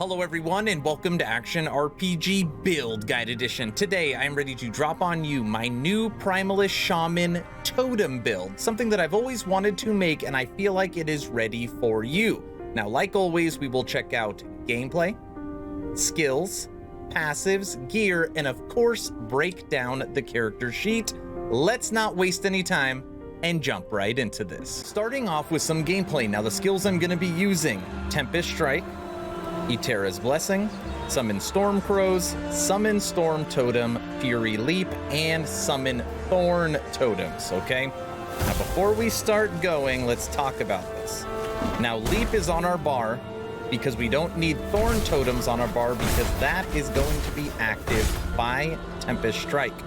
Hello everyone and welcome to Action RPG Build Guide Edition. Today I'm ready to drop on you my new Primalist Shaman Totem build, something that I've always wanted to make and I feel like it is ready for you. Now like always we will check out gameplay, skills, passives, gear, and of course break down the character sheet. Let's not waste any time and jump right into this. Starting off with some gameplay. Now the skills I'm going to be using: Tempest Strike, Eterras Blessing, Summon Storm Crows, Summon Storm Totem, Fury Leap, and Summon Thorn Totems, okay? Now before we start going, let's talk about this. Now Leap is on our bar because we don't need Thorn Totems on our bar because that is going to be active by Tempest Strike.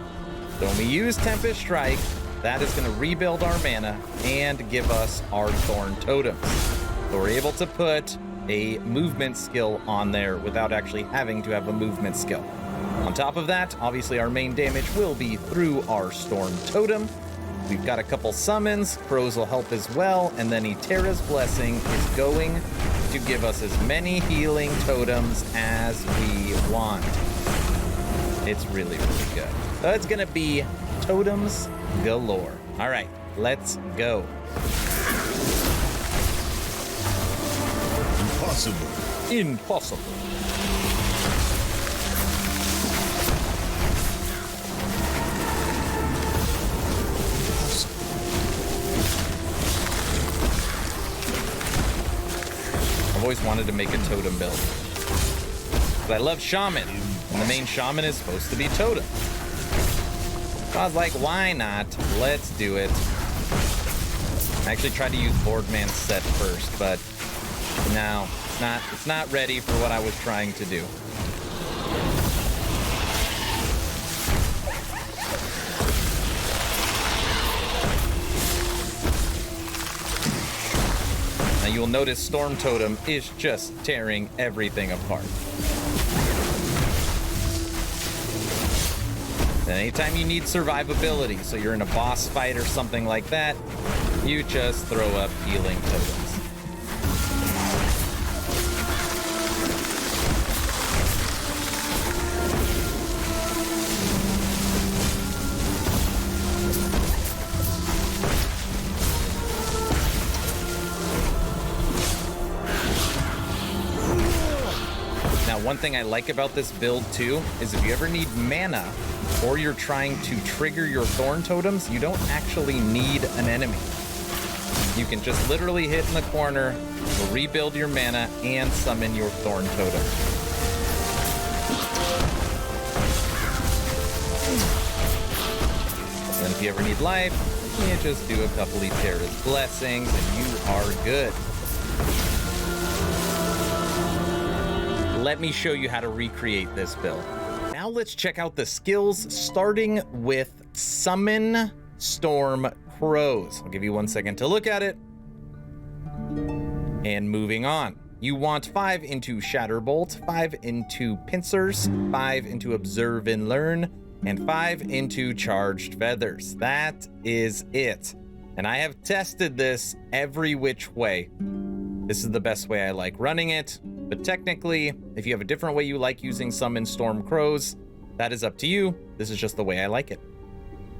So when we use Tempest Strike, that is going to rebuild our mana and give us our Thorn Totems. So we're able to put a movement skill on there without actually having to have a movement skill. On top of that, obviously our main damage will be through our Storm Totem. We've got a couple summons, Crows will help as well, and then Eterras Blessing is going to give us as many healing totems as we want. It's really, really good. So it's gonna be totems galore. All right, let's go. Impossible. Impossible. I've always wanted to make a totem build. But I love Shaman, and the main Shaman is supposed to be totem. So I was like, why not? Let's do it. I actually tried to use Boardman's set first, but no, it's not ready for what I was trying to do. Now you'll notice Storm Totem is just tearing everything apart. And anytime you need survivability, so you're in a boss fight or something like that, you just throw up healing totems. One thing I like about this build too is if you ever need mana or you're trying to trigger your Thorn Totems, you don't actually need an enemy. You can just literally hit in the corner, rebuild your mana, and summon your Thorn Totem. Then if you ever need life, you just do a couple Eterras Blessings and you are good. Let me show you how to recreate this build. Now let's check out the skills, starting with Summon Storm Crows. I'll give you 1 second to look at it. And moving on. You want 5 into Shatterbolt, 5 into Pincers, 5 into Observe and Learn, and 5 into Charged Feathers. That is it. And I have tested this every which way. This is the best way I like running it. But technically, if you have a different way you like using Summon Storm Crows, that is up to you. This is just the way I like it.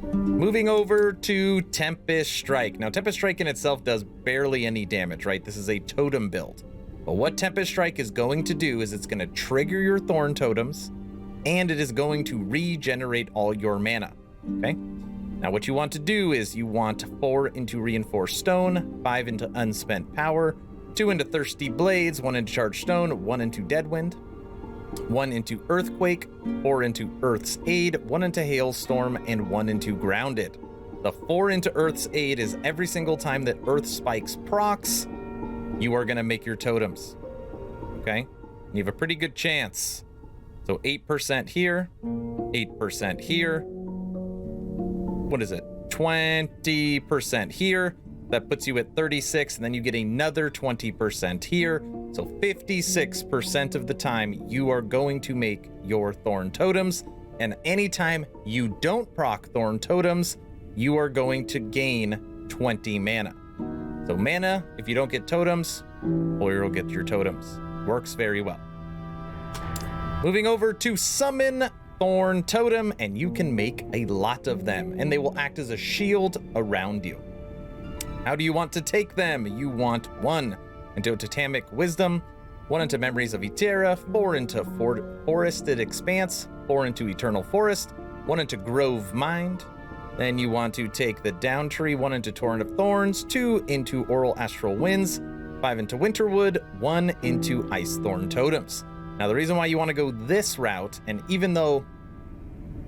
Moving over to Tempest Strike. Now, Tempest Strike in itself does barely any damage, right? This is a totem build. But what Tempest Strike is going to do is it's going to trigger your Thorn Totems, and it is going to regenerate all your mana, okay? Now, what you want to do is you want 4 into Reinforced Stone, 5 into Unspent Power, 2 into Thirsty Blades, 1 into Charged Stone, 1 into Deadwind, 1 into Earthquake, 4 into Earth's Aid, 1 into Hailstorm, and 1 into Grounded. The 4 into Earth's Aid is every single time that Earth Spikes procs, you are going to make your totems. Okay? You have a pretty good chance. So 8% here, 8% here. What is it? 20% here. That puts you at 36, and then you get another 20% here. So 56% of the time you are going to make your Thorn Totems. And anytime you don't proc Thorn Totems, you are going to gain 20 mana. So mana, if you don't get totems, Warrior will get your totems. Works very well. Moving over to summon Thorn Totem, and you can make a lot of them, and they will act as a shield around you. How do you want to take them? You want 1 into Totemic Wisdom, 1 into Memories of Eterra, 4 into Forested Expanse, 4 into Eternal Forest, 1 into Grove Mind. Then you want to take the Down Tree, 1 into Torrent of Thorns, 2 into Oral Astral Winds, 5 into Winterwood, 1 into Ice Thorn Totems. Now, the reason why you want to go this route, and even though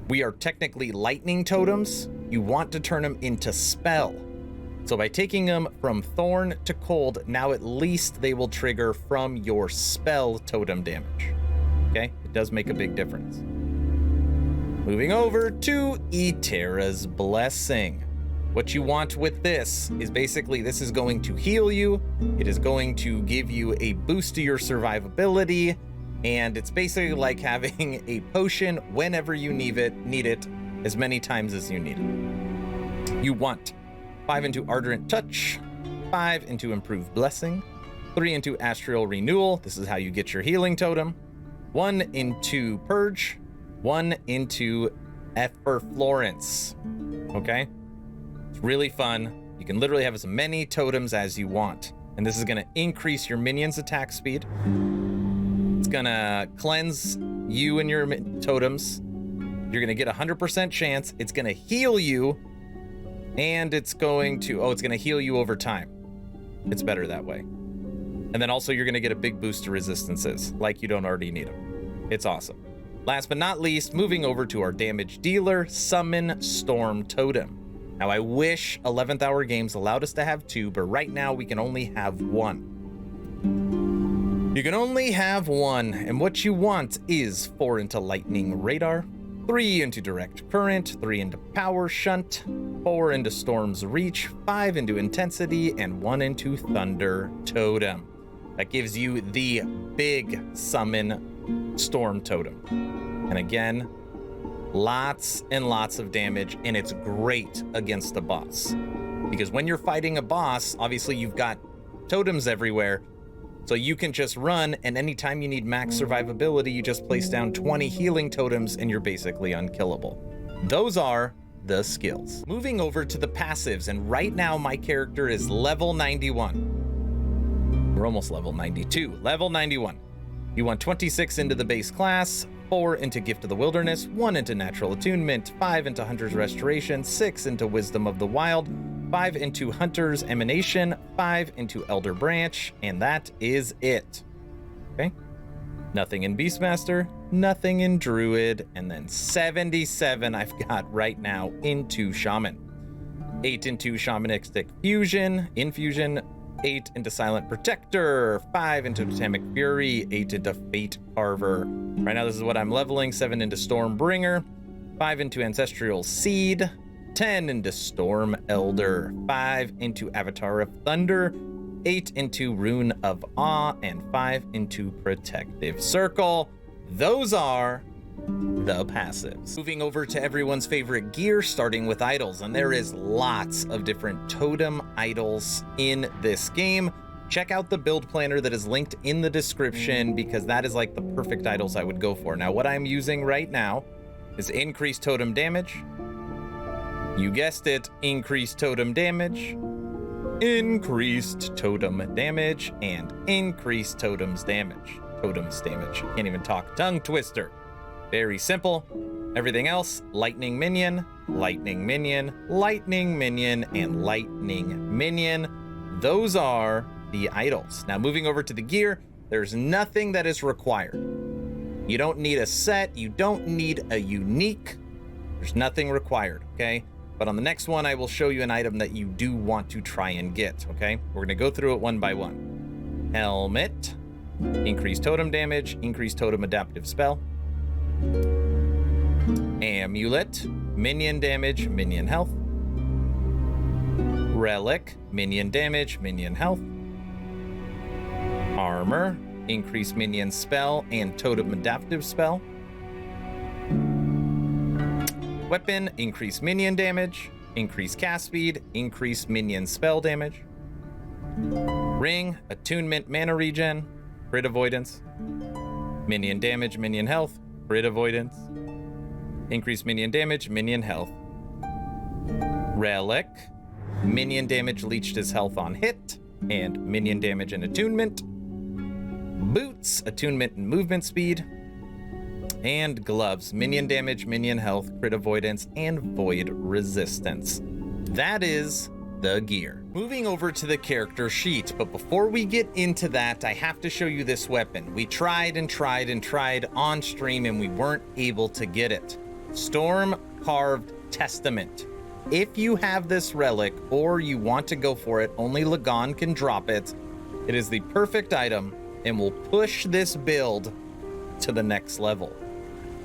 we are technically lightning totems, you want to turn them into spell. So by taking them from Thorn to Cold, now at least they will trigger from your spell totem damage. Okay? It does make a big difference. Moving over to Eterras Blessing. What you want with this is basically this is going to heal you. It is going to give you a boost to your survivability. And it's basically like having a potion whenever you need it, as many times as you need it. You want 5 into Ardent Touch, 5 into Improved Blessing, 3 into Astral Renewal. This is how you get your healing totem. 1 into Purge, 1 into Efflorence. Okay? It's really fun. You can literally have as many totems as you want. And this is going to increase your minions' attack speed. It's going to cleanse you and your totems. You're going to get a 100% chance. It's going to heal you. And it's going to heal you over time. It's better that way. And then also you're going to get a big boost to resistances, like you don't already need them. It's awesome. Last but not least, moving over to our damage dealer, Summon Storm Totem. Now, I wish 11th Hour Games allowed us to have 2, but right now we can only have 1. You can only have 1, and what you want is 4 into Lightning Radar, 3 into Direct Current, 3 into Power Shunt, 4 into Storm's Reach, 5 into Intensity, and 1 into Thunder Totem. That gives you the big Summon Storm Totem. And again, lots and lots of damage, and it's great against a boss. Because when you're fighting a boss, obviously you've got totems everywhere, so you can just run, and anytime you need max survivability, you just place down 20 healing totems, and you're basically unkillable. Those are the skills. Moving over to the passives, and right now my character is level 91. We're almost level 92. Level 91. You want 26 into the base class, 4 into Gift of the Wilderness, 1 into Natural Attunement, 5 into Hunter's Restoration, 6 into Wisdom of the Wild, 5 into Hunter's Emanation, 5 into Elder Branch, and that is it. Okay? Nothing in Beastmaster, nothing in Druid, and then 77 I've got right now into Shaman. 8 into Shamanistic Infusion, 8 into Silent Protector, 5 into Totemic Fury, 8 into Fate Carver. Right now this is what I'm leveling, 7 into Stormbringer, 5 into Ancestral Seed, 10 into Storm Elder, 5 into Avatar of Thunder, 8 into Rune of Awe, and 5 into Protective Circle. Those are the passives. Moving over to everyone's favorite gear, starting with idols, and there is lots of different totem idols in this game. Check out the build planner that is linked in the description, because that is like the perfect idols I would go for. Now, what I'm using right now is increased totem damage. You guessed it, increased totem damage, increased totem damage, and increased totems damage. Can't even talk. Tongue twister. Very simple. Everything else, lightning minion, lightning minion, lightning minion, and lightning minion. Those are the idols. Now, moving over to the gear, there's nothing that is required. You don't need a set. You don't need a unique. There's nothing required, okay? But on the next one, I will show you an item that you do want to try and get, okay? We're going to go through it one by one. Helmet, increased totem damage, increased totem adaptive spell. Amulet, minion damage, minion health. Relic, minion damage, minion health. Armor, increased minion spell and totem adaptive spell. Weapon, increased minion damage, increased cast speed, increased minion spell damage. Ring, attunement mana regen, crit avoidance. Minion damage, minion health, crit avoidance. Increase minion damage, minion health. Relic. Minion damage leached his health on hit, and minion damage and attunement. Boots, attunement and movement speed. And gloves, minion damage, minion health, crit avoidance, and void resistance. That is the gear. Moving over to the character sheet, but before we get into that, I have to show you this weapon. We tried and tried and tried on stream and we weren't able to get it. Storm Carved Testament. If you have this relic or you want to go for it, only Lagon can drop it. It is the perfect item and will push this build to the next level.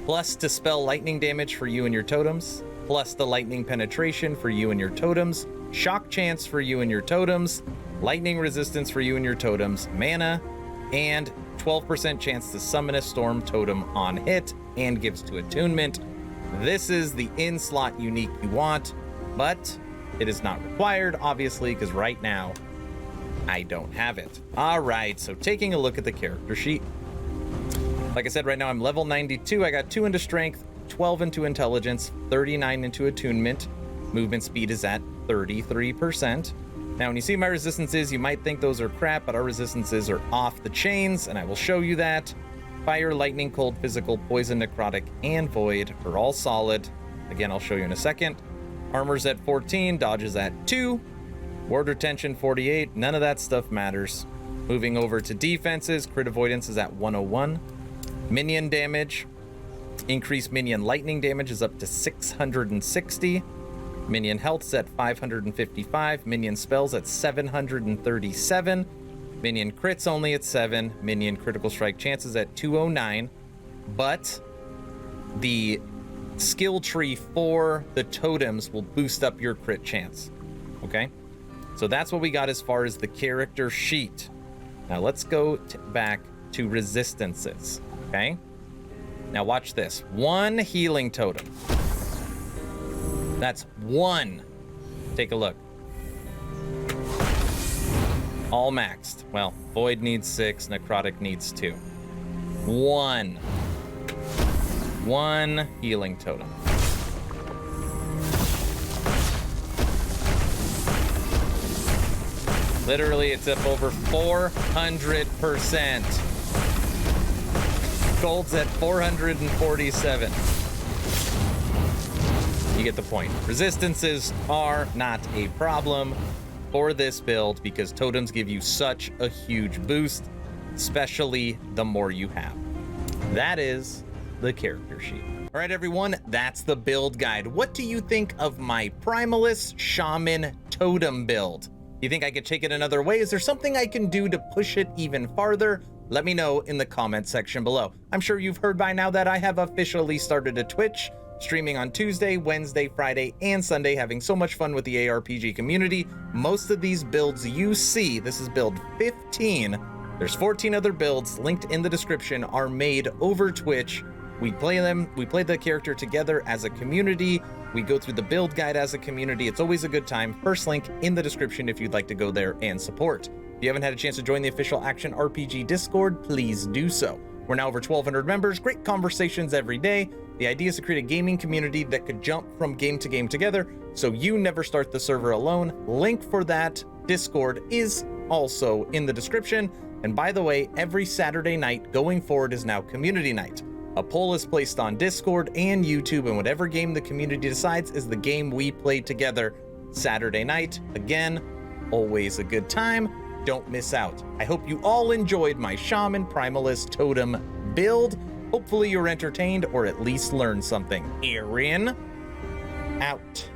Plus dispel lightning damage for you and your totems, plus the lightning penetration for you and your totems, shock chance for you and your totems, lightning resistance for you and your totems, mana, and 12% chance to summon a storm totem on hit and gives to attunement. This is the in-slot unique you want, but it is not required, obviously, because right now I don't have it. All right, so taking a look at the character sheet. Like I said, right now I'm level 92. I got 2 into strength, 12 into intelligence, 39 into attunement. Movement speed is at 33%. Now, when you see my resistances, you might think those are crap, but our resistances are off the chains, and I will show you that. Fire, lightning, cold, physical, poison, necrotic, and void are all solid. Again, I'll show you in a second. Armor's at 14, dodge is at 2. Ward retention 48, none of that stuff matters. Moving over to defenses, crit avoidance is at 101. Minion damage, increased minion lightning damage is up to 660. Minion health's at 555. Minion spells at 737. Minion crits only at 7. Minion critical strike chances at 209. But the skill tree for the totems will boost up your crit chance. Okay? So that's what we got as far as the character sheet. Now let's go back to resistances. Okay? Now watch this. 1 healing totem. That's 1. Take a look. All maxed. Well, void needs 6, necrotic needs 2. 1 healing totem. Literally, it's up over 400%. Gold's at 447. You get the point. Resistances are not a problem for this build because totems give you such a huge boost, especially the more you have. That is the character sheet. All right, everyone, that's the build guide. What do you think of my Primalist Shaman Totem build? You think I could take it another way? Is there something I can do to push it even farther? Let me know in the comment section below. I'm sure you've heard by now that I have officially started a Twitch, streaming on Tuesday, Wednesday, Friday, and Sunday, having so much fun with the ARPG community. Most of these builds you see, this is build 15. There's 14 other builds linked in the description, are made over Twitch. We play them, we play the character together as a community. We go through the build guide as a community. It's always a good time. First link in the description if you'd like to go there and support. If you haven't had a chance to join the official Action RPG Discord, please do so. We're now over 1,200 members, great conversations every day. The idea is to create a gaming community that could jump from game to game together, so you never start the server alone. Link for that Discord is also in the description. And by the way, every Saturday night going forward is now community night. A poll is placed on Discord and YouTube, and whatever game the community decides is the game we play together Saturday night. Again, always a good time. Don't miss out. I hope you all enjoyed my Shaman Primalist Totem build. Hopefully you're entertained or at least learned something. Aaron, out.